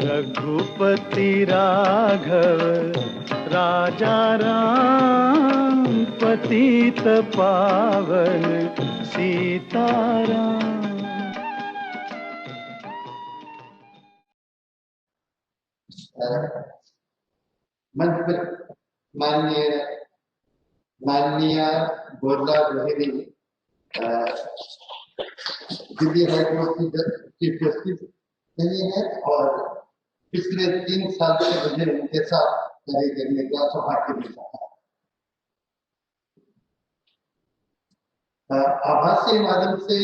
रघुपति राघव राजा राम, पतित पावन सीताराम। माननीय गोरला गोहिरी दिल्ली हाईकोर्ट की चीफ जस्टिस नहीं है और पिछले 3 साल से मुझे उनके साथ कार्य करने का सौभाग्य मिला है। आभासी माध्यम से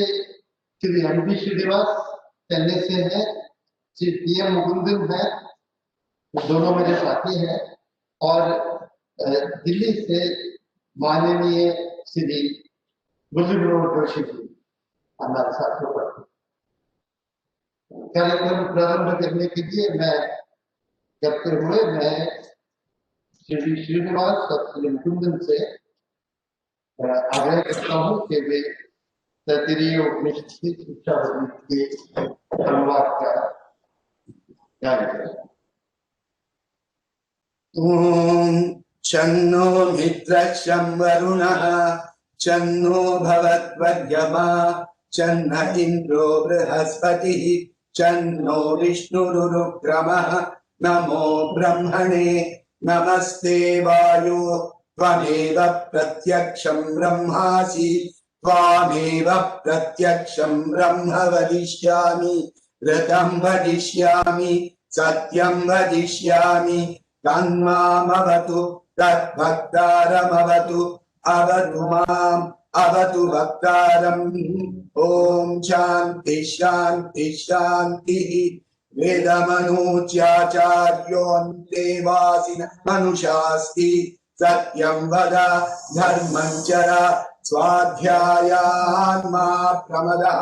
श्री एमडी श्रीनिवास चेन्नई से है, श्री PM मुकुंदन है, दोनों मेरे साथी हैं, और दिल्ली से माननीय श्री जोशी जी हमारे साथ कार्यक्रम प्रारंभ करने के लिए मैं श्री श्रीनिवास और श्री मुकुंदन से आग्रह करता हूँ कि वे तैतरीय उपनिषद की शिक्षा के अनुवाद का कार्य करें। ओम चन्नो मित्रशं वरुणः चन्नो भवत्वर्यमा चन्न इंद्रो बृहस्पतिः चन्नो विष्णुरुक्रमः नमो ब्रह्मणे नमस्ते वायो त्वमेव प्रत्यक्षं ब्रह्मासि त्वामेव प्रत्यक्षं ब्रह्म वदिष्यामि ऋतं वदिष्यामि सत्यं वदिष्यामि तन्मामवतु तद्भक्तारमवतु अवतु माम् अवतु वक्तारम्। ओम शांति शांति शांतिः। वेदमनूच्याचार्योऽन्तेवासिन मनुषास्ति सत्यं वद धर्मं चर स्वाध्यायान्मा प्रमदः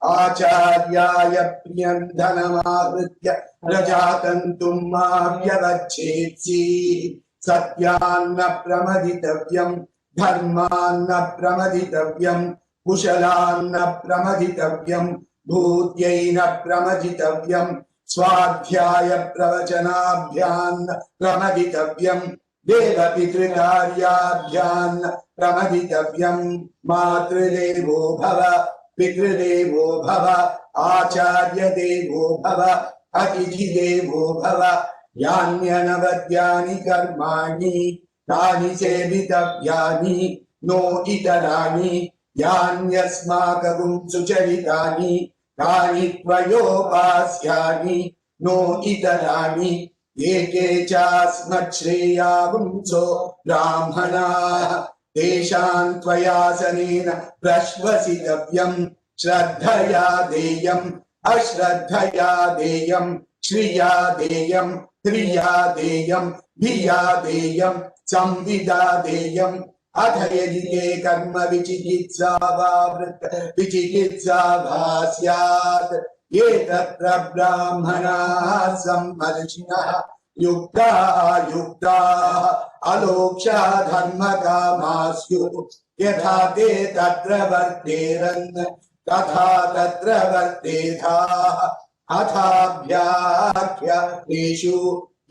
आचार्याय प्रियं धनमाहृत्य प्रजातन्तुं मा व्यवच्छेत्सि सत्यान्न प्रमदितव्यं धर्मान्न प्रमदितव्यं कुशलान्न प्रमदितव्यं भूत्यैन प्रमदितव्यं स्वाध्याय प्रवचनाभ्यान्न प्रमदितव्यं देवपितृकार्याभ्यान् प्रमदितव्यं मातृदेवो भव पितृदेवो भव आचार्य देवो भव अतिथिदेवो भव यान्यनवद्यानि कर्माणि तानि सेवितव्यानि नो इतराणि यान्यस्माकं सुचरितानि तानि त्वयोपास्यानि नो इतराणि एके चास्मच्छ्रेयागुंसो ब्राह्मणाः तेषां त्वयासनेन प्रश्वसितव्यं श्रद्धया देयम् अश्रद्धया देयम् श्रिया देयम् क्रिया देयम् धिया देयम् संविदा देयम् अथ यदि ते कर्म विचिकित्सा वा विचिकित्सा वा स्यात् ये तत्र ब्राह्मणाः सम्मर्षिणः युक्ता अलोक्षा धर्मकामाः स्युः यथा ते तत्र वर्तेरन् तथा तत्र वर्तेथाः अथाभ्याख्येषु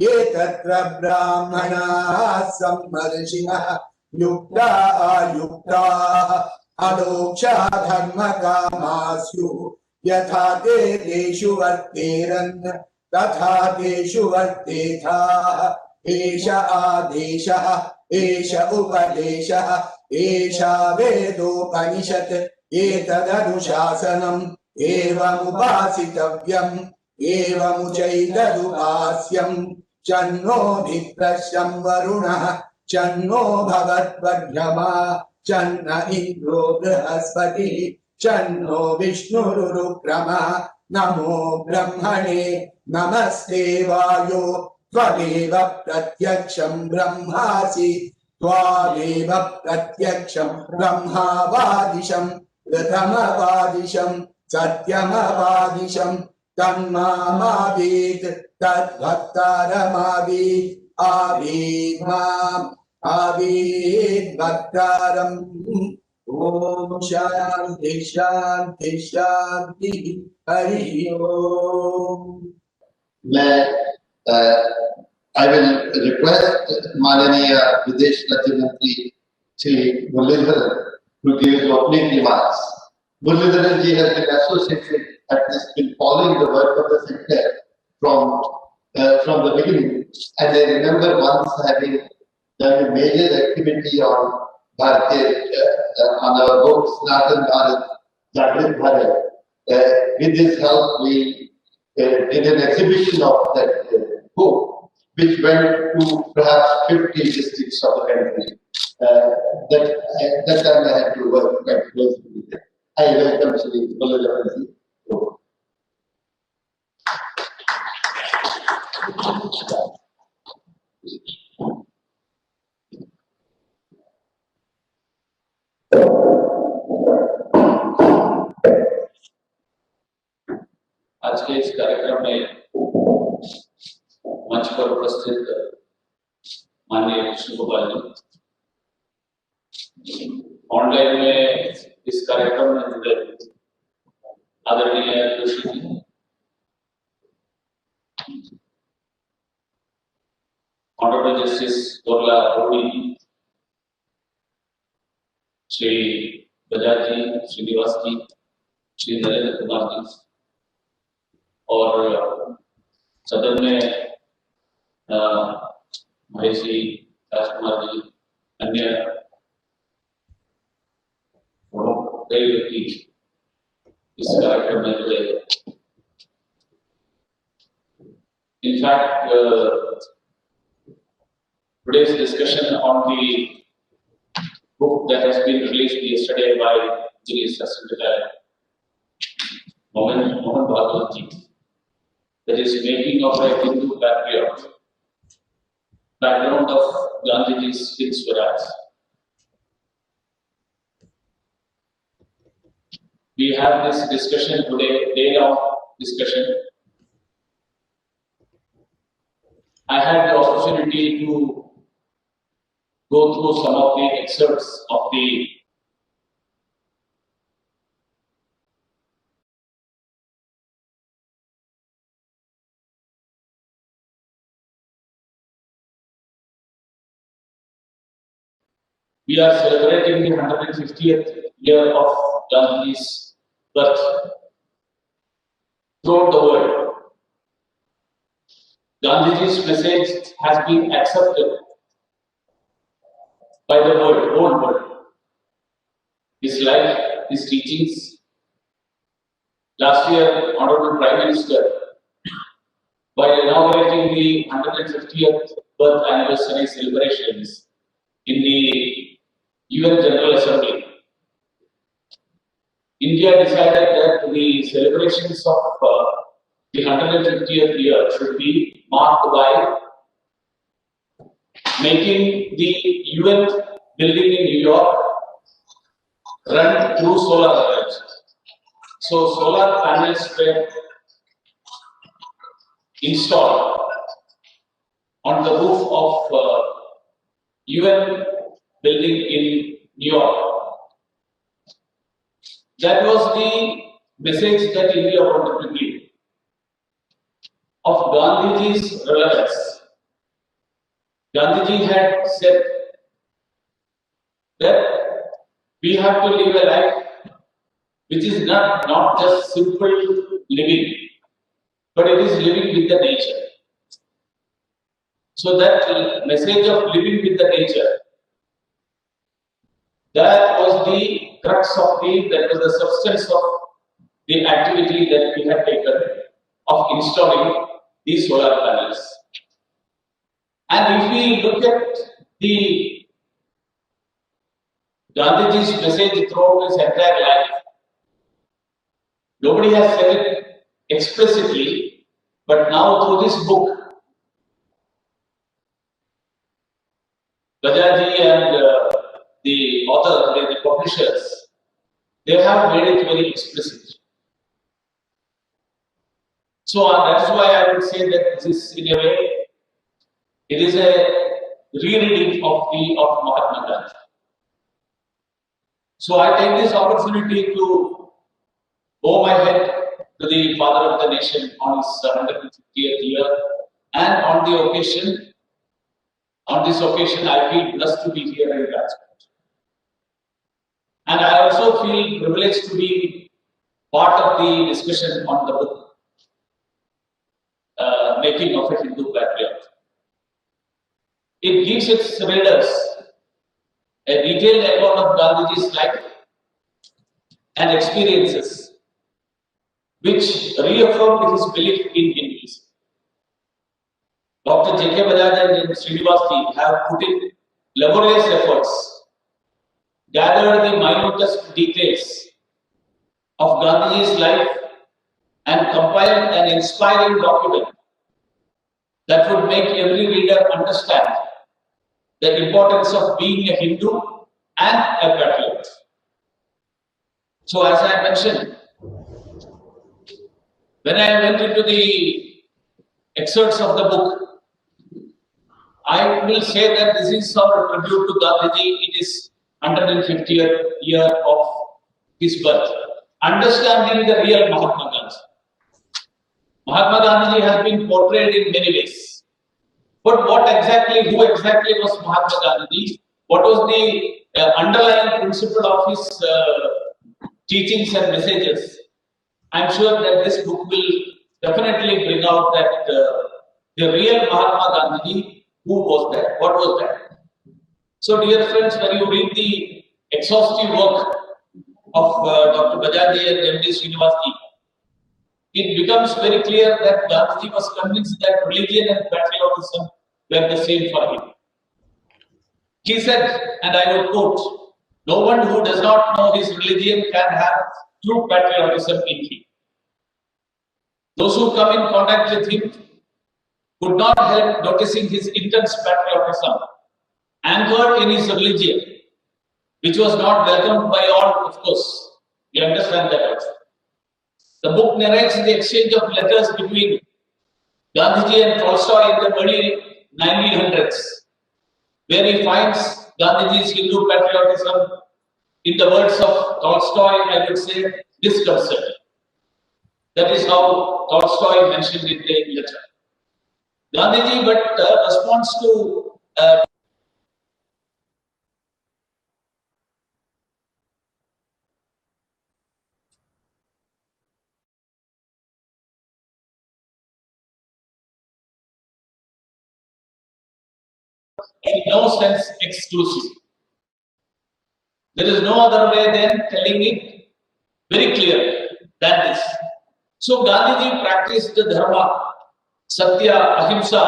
ये तत्र ब्राह्मणाः सम्मर्षिणः युक्ता अलोक्षा धर्मकामाः स्युः यथा ते तेषु वर्तेरन् तथा तेषु वर्तेथाः एष आदेशः एष उपदेशः एषा वेदोपनिषत् एतदनुशासनम् एवमुपासितव्यम् एवमुचैतदुपास्यम् चन्नो मित्रशं वरुणः चन्नो भवत्वर्यमा चन्न इन्द्रो बृहस्पतिः चन्नो विष्णुरुक्रमः नमो ब्रह्मणे नमस्ते वायो त्वमेव प्रत्यक्षं ब्रह्मासि त्वामेव प्रत्यक्षं ब्रह्मावादिशं ऋतमवादिशं सत्यमवादिशं तन्मामावीत् तद्भक्तारमावीत् आवीत् माम् आवीत् भक्तारम्। ओम शांति शांति शांति हरि ओम। I will request Malanaya Videsh राज्य मंत्री Shri Muralidharan to give his opening remarks. Muralidharan ji has been associated, at least been following the work of the center from the beginning, and I remember once having done a major activity on Bharatiya, on our book Sanatan Bharat, Jagrit Bharat. With his help, we did an exhibition of that book, which went to perhaps 50 districts of the country. That time I had to work quite closely with it. I welcome Shri Muralidharan. आज के इस कार्यक्रम में मंच पर उपस्थित माननीय Krishna Gopal ji, online में इस कार्यक्रम में जुड़े आदरणीय जोशी जी, ऑनरेबल जस्टिस गोरला रोडी, श्री बजाज जी, श्रीनिवास जी, श्री नरेंद्र कुमार जी और सदन में महेश जी, राजकुमार जी, अन्य कई व्यक्ति इस कार्यक्रम में जुड़े। In fact, today's discussion on the book that has been released yesterday by Engineer Secretary Mohan Bhagwat ji, that is Making of a Hindu Patriot, background of Gandhiji's Hind Swaraj. We have this discussion today, day-long discussion. I had the opportunity to go through some of the excerpts of the We are celebrating the 150th year of Gandhi's birth throughout the world. Gandhiji's message has been accepted by the whole world. His life, his teachings. Last year, Honorable Prime Minister, while inaugurating the 150th birth anniversary celebrations in the UN General Assembly, India decided that the celebrations of the 150th year should be marked by making the UN building in New York run through solar energy. So solar panels were installed on the roof of UN building in New York. That was the message that India wanted to give of Gandhiji's relevance. Gandhiji had said that we have to live a life which is not just simple living, but it is living with the nature. So that message of living with the nature, that was the crux of that was the substance of the activity that we had taken of installing these solar panels. And if we look at the Gandhiji's message throughout his entire life, nobody has said it explicitly, but now through this book, Bajaji and the author, the publishers, they have made it very explicit. So that is why I would say that this is, in a way, it is a re-reading of Mahatma Gandhi. So I take this opportunity to bow my head to the father of the nation on his 150th year, and on this occasion, I feel blessed to be here in Patriot. And I also feel privileged to be part of the discussion on the book, Making of a Hindu Patriot. It gives its readers a detailed account of Gandhiji's life and experiences, which reaffirmed his belief in Hinduism. Dr. J.K. Bajaj and Srinivas have put in laborious efforts, gathered the minutest details of Gandhiji's life, and compiled an inspiring document that would make every reader understand the importance of being a Hindu and a patriot. So, as I mentioned, when I went into the excerpts of the book, I will say that this is our tribute to Gandhiji in his 150th year of his birth. Understanding the real Mahatma Gandhi. Mahatma Gandhiji has been portrayed in many ways. But who exactly was Mahatma Gandhiji? What was the underlying principle of his teachings and messages? I'm sure that this book will definitely bring out that the real Mahatma Gandhiji, who was that? What was that? So, dear friends, when you read the exhaustive work of Dr. Bajaj and M.D. Srinivas, it becomes very clear that Gandhiji was convinced that religion and patriotism were the same for him. He said, and I will quote, "No one who does not know his religion can have true patriotism in him. Those who come in contact with him could not help noticing his intense patriotism, anchored in his religion, which was not welcomed by all, of course. You understand that also. The book narrates the exchange of letters between Gandhiji and Tolstoy in the early 1900s, where he finds Gandhiji's Hindu patriotism, in the words of Tolstoy, I would say, disconcerting. That is how Tolstoy mentioned it in the letter. Gandhiji responds to in no sense exclusive. There is no other way than telling it very clear than this. So Gandhiji practiced the dharma, satya, ahimsa,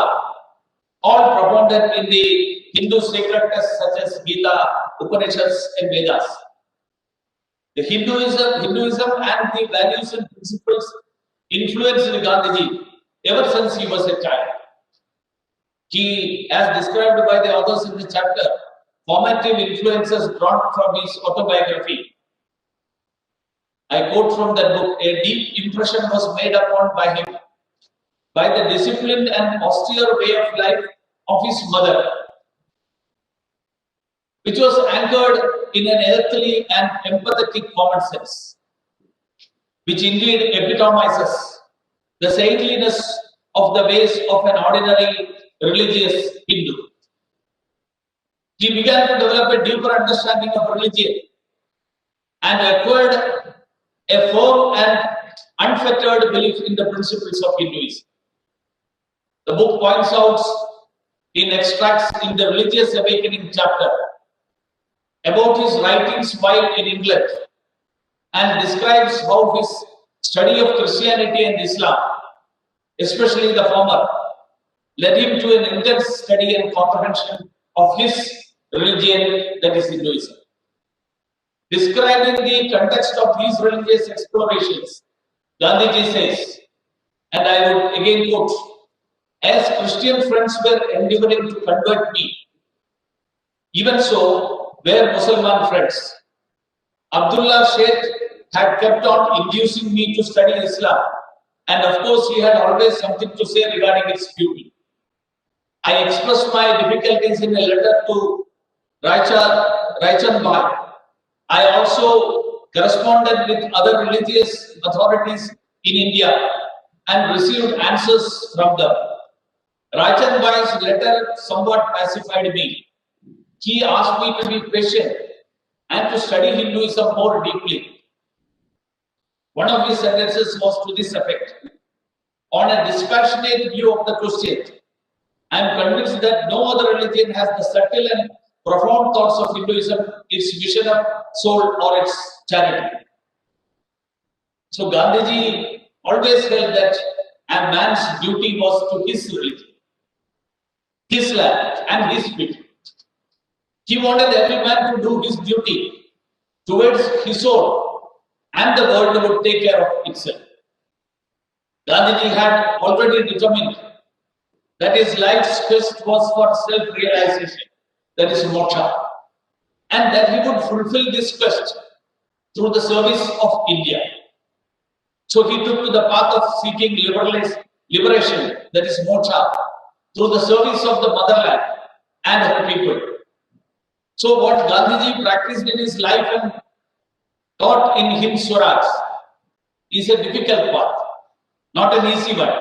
all propounded in the Hindu sacred texts such as Gita, Upanishads, and Vedas. The Hinduism and the values and principles influenced Gandhiji ever since he was a child. He, as described by the authors in the chapter, formative influences drawn from his autobiography. I quote from that book, "A deep impression was made upon by him by the disciplined and austere way of life of his mother, which was anchored in an earthly and empathetic common sense, which indeed epitomizes the saintliness of the ways of an ordinary religious Hindu. He began to develop a deeper understanding of religion and acquired a firm and unfettered belief in the principles of Hinduism. The book points out in extracts in the Religious Awakening chapter about his writings while in England and describes how his study of Christianity and Islam, especially the former, led him to an intense study and comprehension of his religion, that is Hinduism. Describing the context of these religious explorations, Gandhiji says, and I would again quote, "As Christian friends were endeavoring to convert me, even so were Muslim friends. Abdullah Sheikh had kept on inducing me to study Islam, and of course he had always something to say regarding its beauty. I expressed my difficulties in a letter to Raichan Bhai. I also corresponded with other religious authorities in India and received answers from them. Rajan Bhai's letter somewhat pacified me. He asked me to be patient and to study Hinduism more deeply. One of his sentences was to this effect: on a dispassionate view of the question, I am convinced that no other religion has the subtle and profound thoughts of Hinduism, its vision of soul or its charity. So Gandhiji always felt that a man's duty was to his religion, his land and his people. He wanted every man to do his duty towards his own, and the world would take care of itself. Gandhiji had already determined that his life's quest was for self-realization, that is moksha, and that he would fulfill this quest through the service of India. So he took to the path of seeking liberation, that is moksha, through the service of the motherland and her people. So what Gandhiji practiced in his life and taught in Hind Swaraj is a difficult path, not an easy one.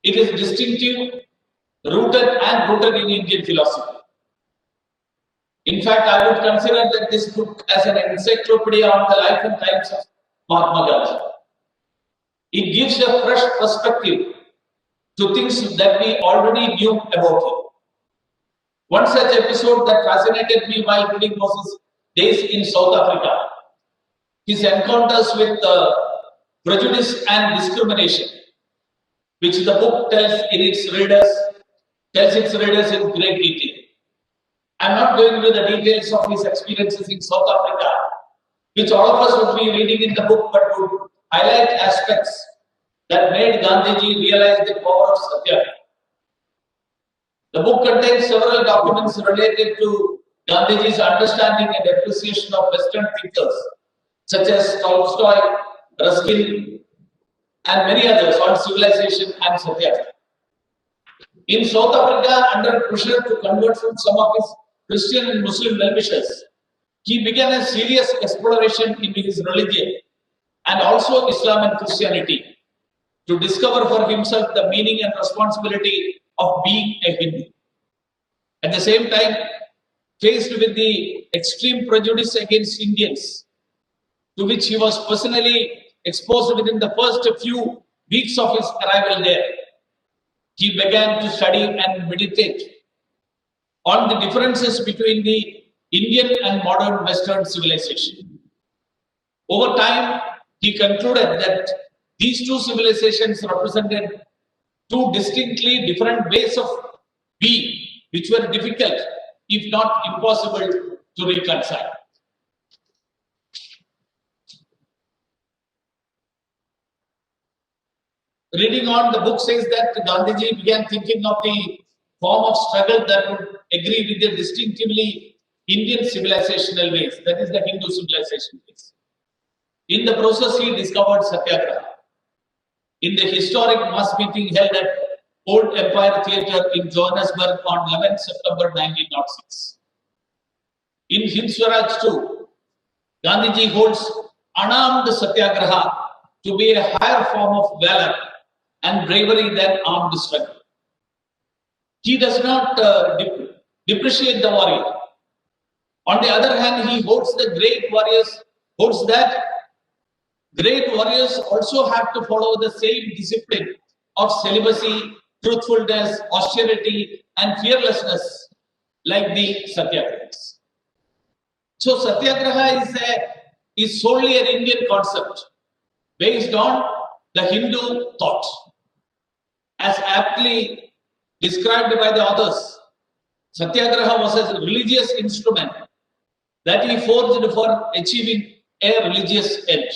It is distinctive, rooted in Indian philosophy. In fact, I would consider that this book as an encyclopedia on the life and times of Mahatma Gandhi. It gives a fresh perspective to things that we already knew about him. One such episode that fascinated me while reading was his days in South Africa. His encounters with prejudice and discrimination, which the book tells its readers in great detail. I'm not going into the details of his experiences in South Africa, which all of us would be reading in the book, but would highlight aspects that made Gandhiji realize the power of Satyagraha. The book contains several documents related to Gandhiji's understanding and appreciation of Western thinkers, such as Tolstoy, Ruskin, and many others on civilization and Satyagraha. In South Africa, under pressure to convert from some of his Christian and Muslim well-wishers, he began a serious exploration into his religion and also Islam and Christianity to discover for himself the meaning and responsibility of being a Hindu. At the same time, faced with the extreme prejudice against Indians, to which he was personally exposed within the first few weeks of his arrival there, he began to study and meditate on the differences between the Indian and modern Western civilization. Over time, he concluded that these two civilizations represented two distinctly different ways of being, which were difficult, if not impossible, to reconcile. Reading on, the book says that Gandhiji began thinking of the form of struggle that would agree with the distinctively Indian civilizational ways, that is the Hindu civilization ways. In the process, he discovered Satyagraha in the historic mass meeting held at Old Empire Theatre in Johannesburg on 11 September 1906. In Hind Swaraj too, Gandhiji holds unarmed Satyagraha to be a higher form of valor and bravery than armed struggle. He does not depreciate the warrior. On the other hand, he holds that great warriors also have to follow the same discipline of celibacy, truthfulness, austerity, and fearlessness like the Satyagrahas. So Satyagraha is solely an Indian concept based on the Hindu thought. As aptly described by the authors, Satyagraha was a religious instrument that he forged for achieving a religious end.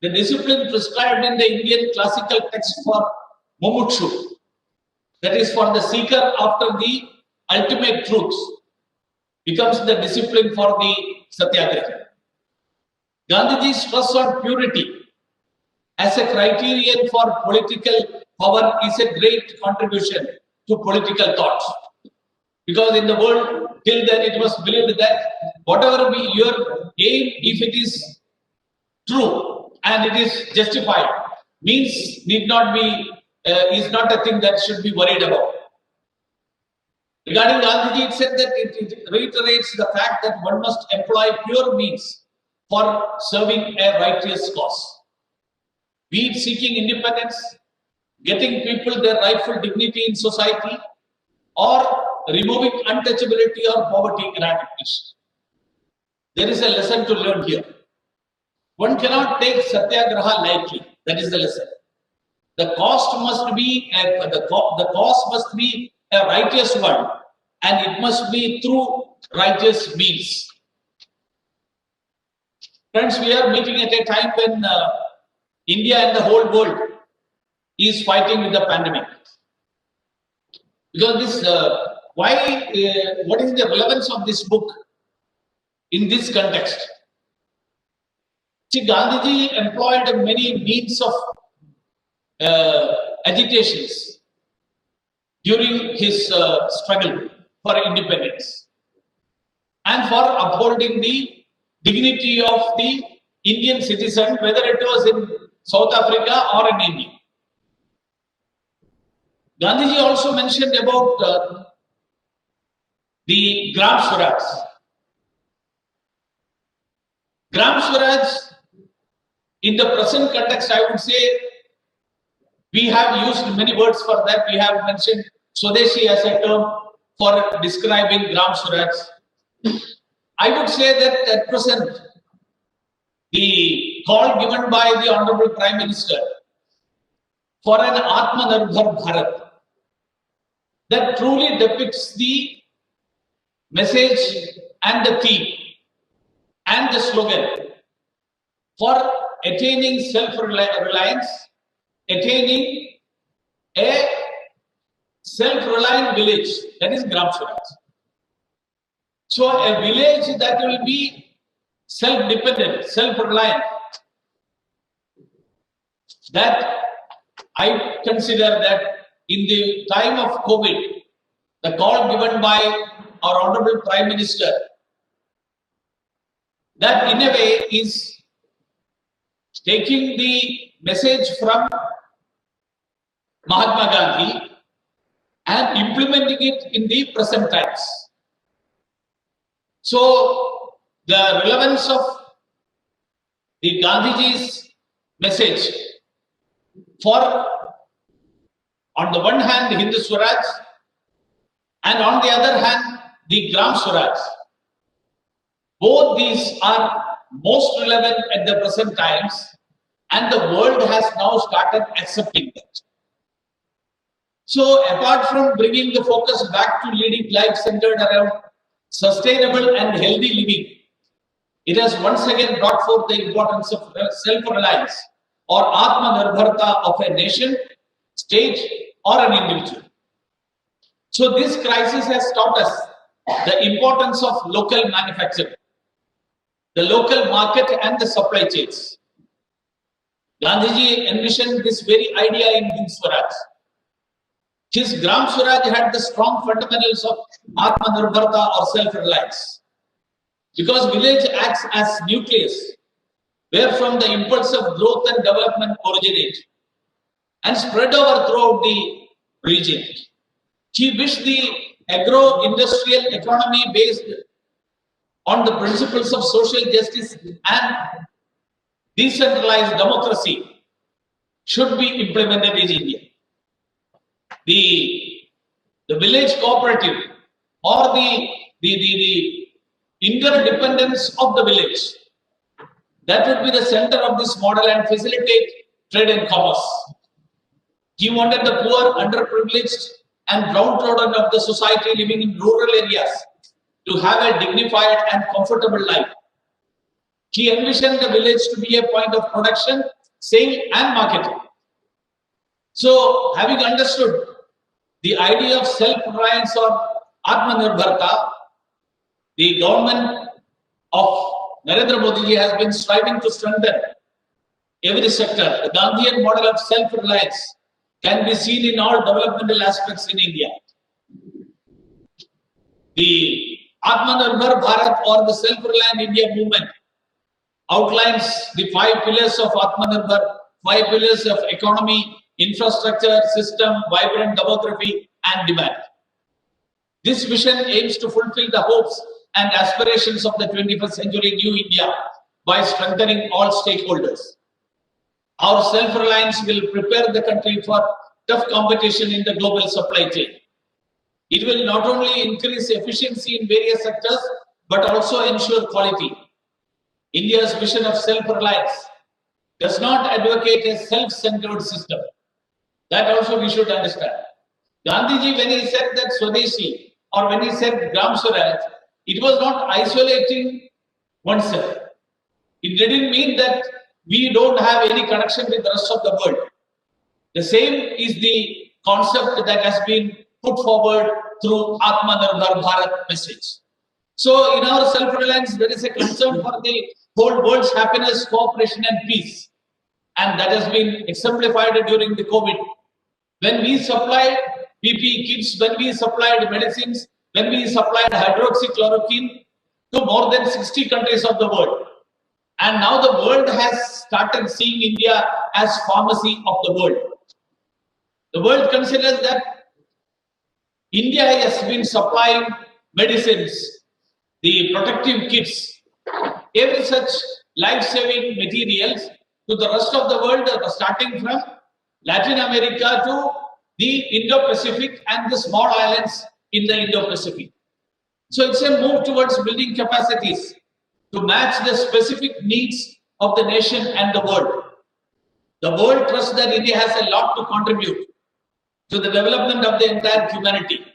The discipline prescribed in the Indian classical text for Mumukshu, that is for the seeker after the ultimate truth, becomes the discipline for the Satyagraha. Gandhiji's stress on purity as a criterion for political power is a great contribution to political thought. Because in the world, till then it was believed that whatever be your aim, if it is true and it is justified. Means need not be, is not a thing that should be worried about. Regarding Gandhiji, it said that it reiterates the fact that one must employ pure means for serving a righteous cause. Be it seeking independence, getting people their rightful dignity in society, or removing untouchability or poverty eradication. There is a lesson to learn here. One cannot take satyagraha lightly. That is the lesson. The cost must be the cause must be a righteous one, and it must be through righteous means. Friends, we are meeting at a time when India and the whole world is fighting with the pandemic. Because this, what is the relevance of this book in this context? See, Gandhiji employed many means of agitations during his struggle for independence and for upholding the dignity of the Indian citizen, whether it was in South Africa or in India. Gandhiji also mentioned about the Gram Swaraj. Gram Swaraj, in the present context, I would say, we have used many words for that. We have mentioned Swadeshi as a term for describing Gram Swaraj. I would say that at present, the call given by the Honorable Prime Minister for an Atmanirbhar Bharat that truly depicts the message and the theme and the slogan for attaining self-reliance, attaining a self-reliant village, that is Gram Swaraj. So a village that will be self-dependent, self-reliant, that I consider that in the time of COVID, the call given by our Honorable Prime Minister, that in a way is taking the message from Mahatma Gandhi and implementing it in the present times. So the relevance of the Gandhiji's message for, on the one hand, the Hindu Swaraj, and on the other hand, the Gram Swaraj. Both these are most relevant at the present times, and the world has now started accepting that. So apart from bringing the focus back to leading life centered around sustainable and healthy living, it has once again brought forth the importance of self-reliance or Atmanirbharta of a nation, state, or an individual. So this crisis has taught us the importance of local manufacturing, the local market and the supply chains. Gandhiji envisioned this very idea in Hind Swaraj. His Gram Swaraj had the strong fundamentals of Atmanirbharta or self-reliance. Because village acts as nucleus, where from the impulse of growth and development originate and spread over throughout the region. He wished the agro-industrial economy based on the principles of social justice and decentralized democracy should be implemented in India. The village cooperative or the interdependence of the village, that would be the center of this model and facilitate trade and commerce. He wanted the poor, underprivileged and downtrodden of the society living in rural areas to have a dignified and comfortable life. He envisioned the village to be a point of production, sale and marketing. So, having understood the idea of self-reliance or Atmanirbharta, the government of Narendra Modi has been striving to strengthen every sector. The Gandhian model of self-reliance can be seen in all developmental aspects in India. The Atmanirbhar Bharat or the self-reliant India movement outlines the 5 pillars of Atmanirbhar, 5 pillars of economy, infrastructure, system, vibrant demography, and demand. This vision aims to fulfill the hopes and aspirations of the 21st century New India by strengthening all stakeholders. Our self-reliance will prepare the country for tough competition in the global supply chain. It will not only increase efficiency in various sectors, but also ensure quality. India's vision of self-reliance does not advocate a self-centered system. That also we should understand. Gandhiji, when he said that Swadeshi, or when he said Gram Swaraj, it was not isolating oneself. It didn't mean that we don't have any connection with the rest of the world. The same is the concept that has been put forward through Atmanirbhar Bharat message. So in our self-reliance, there is a concern for the whole world's happiness, cooperation and peace. And that has been exemplified during the COVID. When we supplied PPE kits, when we supplied medicines, when we supplied hydroxychloroquine to more than 60 countries of the world. And now the world has started seeing India as pharmacy of the world. The world considers that India has been supplying medicines, the protective kits, every such life-saving materials to the rest of the world, starting from Latin America to the Indo-Pacific and the small islands in the Indo-Pacific. So it's a move towards building capacities to match the specific needs of the nation and the world. The world trusts that India has a lot to contribute to the development of the entire humanity.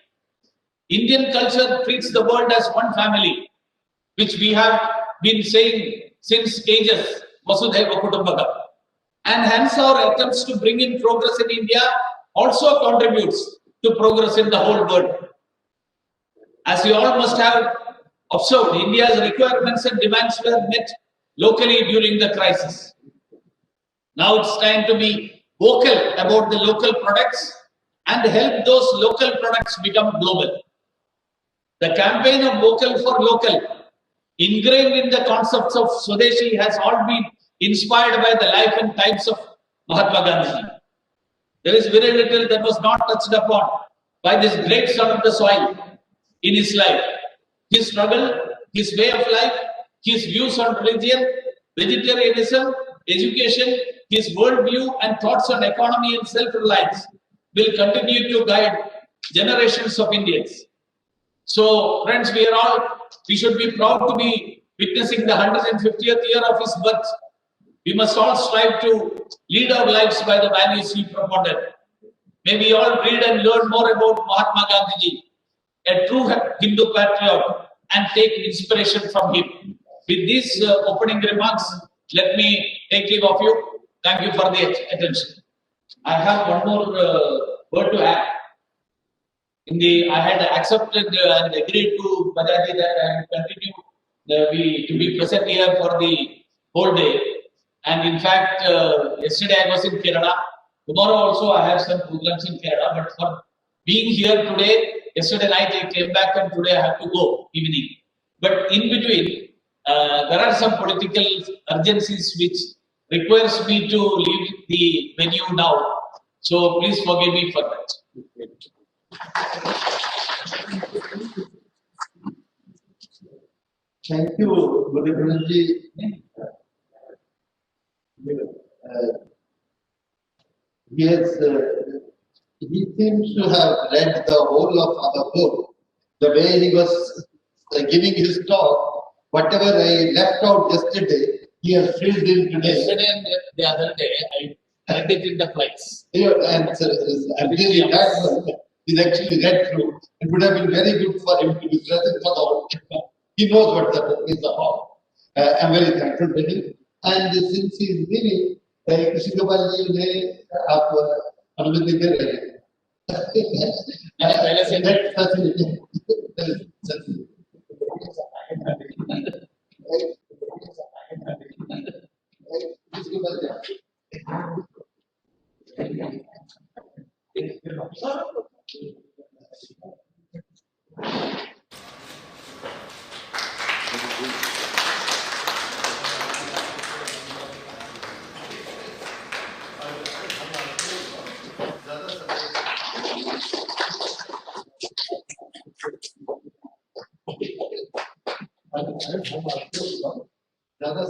Indian culture treats the world as one family, which we have been saying since ages, Vasudhaiva Kutumbakam. And hence our attempts to bring in progress in India also contributes to progress in the whole world. As you all must have observed, India's requirements and demands were met locally during the crisis. Now it's time to be vocal about the local products and help those local products become global. The campaign of vocal for local, ingrained in the concepts of Swadeshi, has all been inspired by the life and times of Mahatma Gandhi. There is very little that was not touched upon by this great son of the soil in his life. His struggle, his way of life, his views on religion, vegetarianism, education, his worldview and thoughts on economy and self-reliance will continue to guide generations of Indians. So friends, we should be proud to be witnessing the 150th year of his birth. We must all strive to lead our lives by the values he propounded. May we all read and learn more about Mahatma Gandhiji, a true Hindu patriot, and take inspiration from him. With these opening remarks, let me take leave of you. Thank you for the attention. I have one more word to add. I had accepted and agreed to Bajaj that I will continue to be present here for the whole day. And in fact, yesterday I was in Kerala. Tomorrow also I have some programs in Kerala. But for being here today, yesterday night I came back and today I have to go evening. But in between, there are some political urgencies which requires me to leave the venue now. So please forgive me for that. Thank you, Guruji. He seems to have read the whole of our book. The way he was giving his talk, whatever I left out yesterday, he has filled in today. Yesterday and the other day, I read it in the flights. Yeah, and really that one is actually read through. It would have been very good for him to be present for the whole time. He knows what the book is about. I'm very thankful to him. And since he is leaving, Krishi Gopal ji ne aap अनुमति दे रहे हैं। पहले से ज्यादा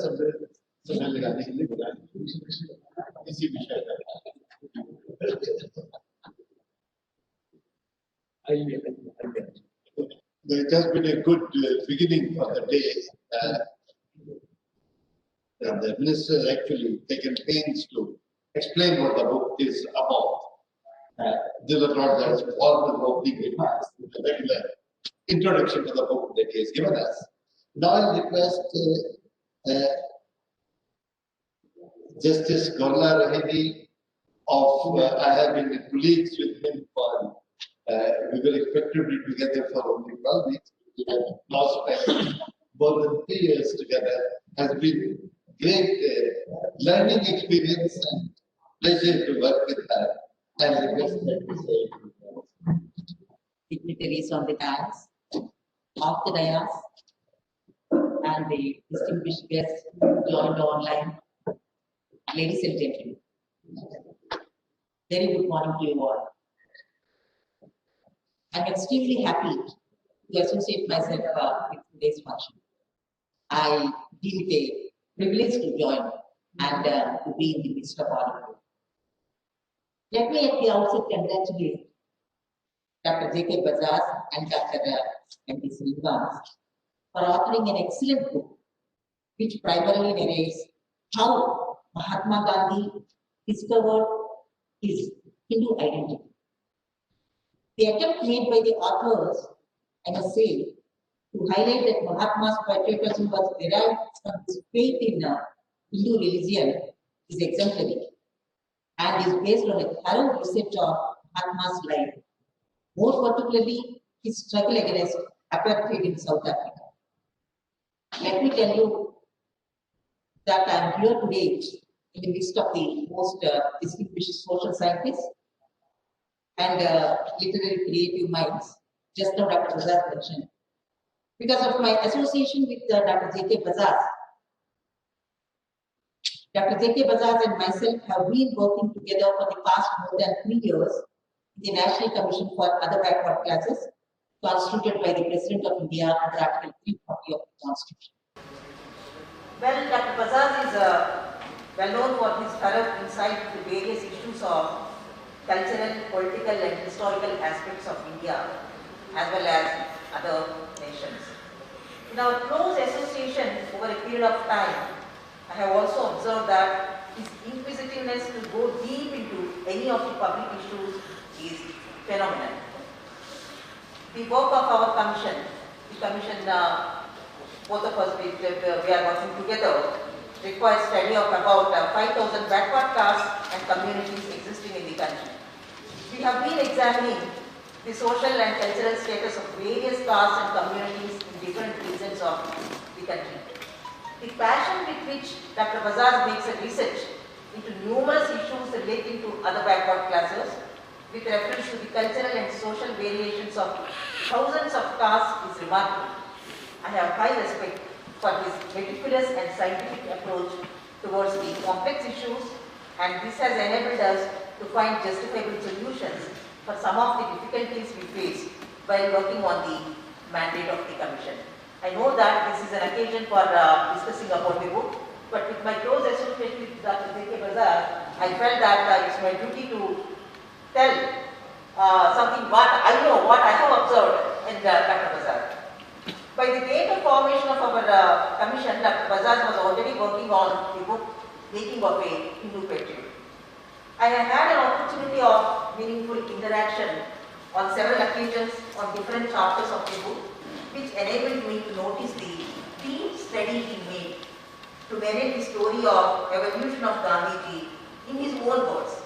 समय लगाने के लिए बुलाया इसी विषय पर। It has been a good beginning for the day. The minister has actually taken pains to explain what the book is about. This is not just formal opening remarks, the regular introduction to the book that he has given us. Now I request Justice Gaula Rahedi of, I have been colleagues with him for, we were effectively together for only 12 weeks. We have now spent more than 3 years together. Has been great learning experience and pleasure to work with her. And request her to say dignitaries on the dais, off the dais, and the distinguished guests who joined online. Ladies and gentlemen, very good morning to you all. I'm extremely happy to associate myself with today's function. I deem it a privilege to join and to be in the midst of all of you. Let me at the outset congratulate Dr. J.K. Bajaj and Dr. M.P. Srinivas for authoring an excellent book which primarily narrates how Mahatma Gandhi discovered his Hindu identity. The attempt made by the authors, I must say, to highlight that Mahatma's patriotism was derived from his faith in Hindu religion is exemplary and is based on a thorough research of Mahatma's life, more particularly his struggle against apartheid in South Africa. Let me tell you that I am here today in the midst of the most distinguished social scientists and literary creative minds, just now Dr. Bajaj mentioned. Because of my association with Dr. J.K. Bajaj, Dr. J.K. Bajaj and myself have been working together for the past more than 3 years in the National Commission for Other Backward Classes, constituted by the President of India under Article 340 of the Constitution. Well, Dr. Bajaj is well known for his thorough insight into various issues of cultural, political and historical aspects of India as well as other nations. In our close association over a period of time, I have also observed that his inquisitiveness to go deep into any of the public issues is phenomenal. The work of our commission, both of us, we are working together, requires study of about 5,000 backward castes and communities existing in the country. We have been examining the social and cultural status of various castes and communities in different regions of the country. The passion with which Dr. Bajaj makes a research into numerous issues relating to other backward classes with reference to the cultural and social variations of thousands of castes is remarkable. I have high respect for his meticulous and scientific approach towards the complex issues, and this has enabled us to find justifiable solutions for some of the difficulties we face while working on the mandate of the Commission. I know that this is an occasion for discussing about the book, but with my close association with Dr. J.K. Bajaj, I felt that it's my duty to tell something what I know, what I have observed in Dr. Bajaj. By the date of formation of our commission, Dr. Bajaj was already working on the book Making of a Hindu Patriot. I have had an opportunity of meaningful interaction on several occasions on different chapters of the book, which enabled me to notice the deep study he made to narrate the story of evolution of Gandhiji in his own words.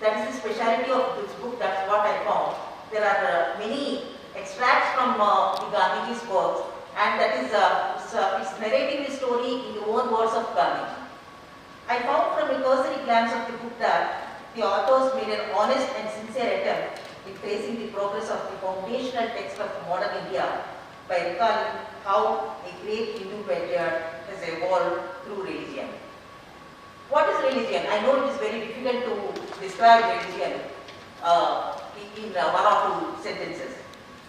That is the speciality of this book, that's what I found. There are many extracts from the Gandhiji's works, and that is it's narrating the story in the own words of Gandhiji. I found from a cursory glance of the book that the authors made an honest and sincere attempt in tracing the progress of the foundational text of modern India by recalling how a great Hindu patriot has evolved through religion. What is religion? I know it is very difficult to describe religion in one or two sentences.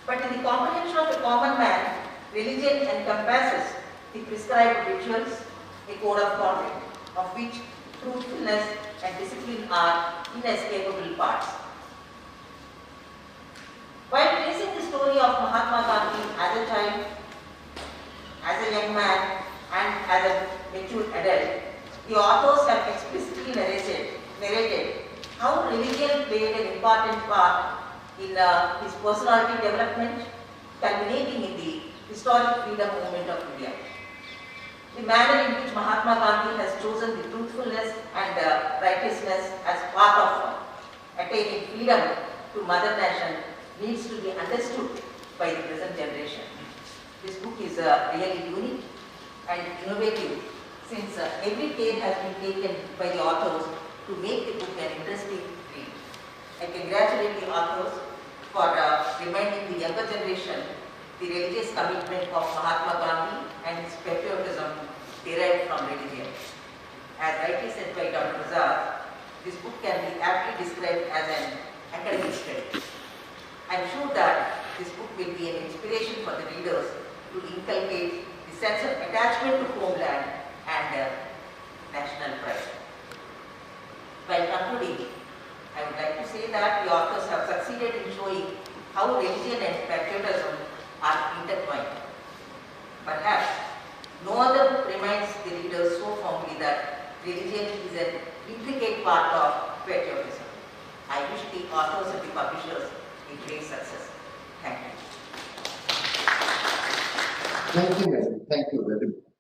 But in the comprehension of a common man, religion encompasses the prescribed rituals, a code of conduct, of which truthfulness and discipline are inescapable parts. While tracing the story of Mahatma Gandhi as a child, as a young man, and as a mature adult, the authors have explicitly narrated how religion played an important part in his personality development, culminating in the historic freedom movement of India. The manner in which Mahatma Gandhi has chosen the truthfulness and righteousness as part of attaining freedom to Mother Nation needs to be understood by the present generation. This book is really unique and innovative, since every care has been taken by the authors to make the book an interesting read. I congratulate the authors for reminding the younger generation the religious commitment of Mahatma Gandhi and his patriotism derived from religion. As rightly said by Dr. Razak, this book can be aptly described as an academic study. I am sure that this book will be an inspiration for the readers to inculcate the sense of attachment to homeland and national pride. While concluding, I would like to say that the authors have succeeded in showing how religion and patriotism are intertwined. Perhaps no other book reminds the readers so firmly that religion is an intricate part of patriotism. I wish the authors and the publishers a great success. Thank you. Thank you, madam. Thank you very much.